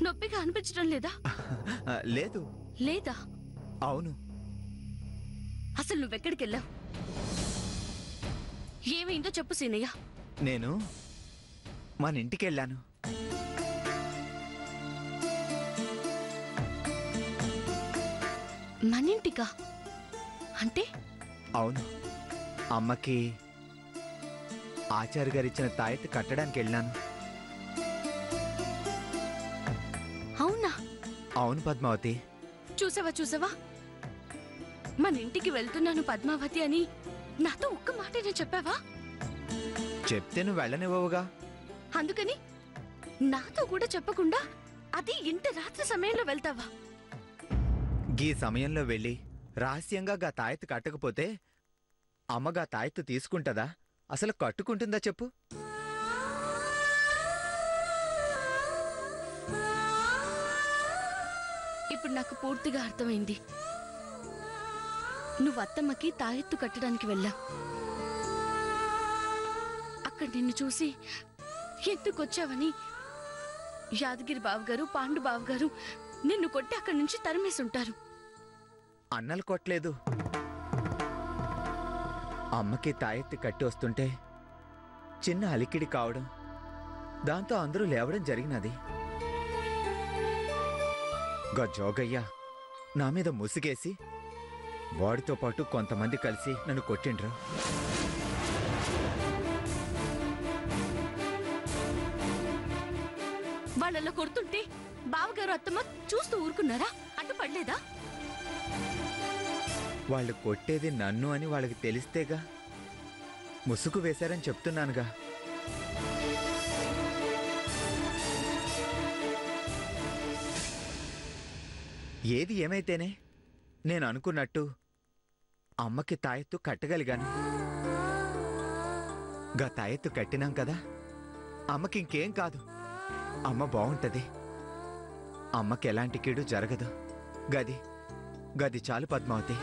నొప్పిగా అనిపించడం లేదా? లేదు. లేదా? అవును. అసలు నువ్వెక్కడికి వెళ్ళావు? ఏమైందో చెప్పు సీనయ్య. నేను మన ఇంటికి వెళ్ళాను. మనింటికా? అంటే? అవును, అమ్మకి ఆచార్య గారు ఇచ్చిన తాయెత్తు కట్టడానికి వెళ్ళాను. అవునా? అవును పద్మావతి. చూసావా, మన ఇంటికి వెళ్తున్నాను పద్మావతి అని నాతో ఒక్క మాటనే చెప్పావా? చెప్తే నువ్వు వెళ్ళనివ్వవుగా. అందుకని నాతో కూడా చెప్పకుండా అది ఇంత రాత్రి సమయంలో వెళ్తావా? గీ సమయంలో వెళ్ళి రహస్యంగా గా తాయెత్తు కట్టకపోతే అమ్మగా తాయెత్తు తీసుకుంటదా? అసలు కట్టుకుంటుందా చెప్పు? ఇప్పుడు నాకు పూర్తిగా అర్థమైంది. నువ్వు అత్తమ్మకి తాయెత్తు కట్టడానికి వెళ్ళావు. అక్కడ నిన్ను చూసి ఎందుకొచ్చావని యాదగిరి బావగారు, పాండు బావగారు నిన్ను కొట్టి అక్కడి నుంచి తరిమేసుంటారు. అన్నలు కొట్టలేదు. అమ్మకి తాయెత్తి కట్టి వస్తుంటే చిన్న అలికిడి కావడం, దాంతో అందరూ లేవడం జరిగినది. గా జోగయ్య నా మీద ముసుగేసి వాడితో పాటు కొంతమంది కలిసి నన్ను కొట్టిండ్రు. వాళ్ళలో కొడుతుంటే బావగారు అత్తమ్మ చూస్తూ ఊరుకున్నారా? అడ్డుపడలేదా? వాళ్ళు కొట్టేది నన్ను అని వాళ్ళకి తెలిస్తేగా ముసుగు వేశారని చెప్తున్నానుగా. ఏది ఏమైతేనే నేను అనుకున్నట్టు అమ్మకి తాయెత్తు కట్టగలిగాను. గా తాయెత్తు కట్టినాం కదా, అమ్మకి ఇంకేం కాదు. అమ్మ బావుంటది. అమ్మకి ఎలాంటి కీడు జరగదు. గది చాలు పద్మావతి.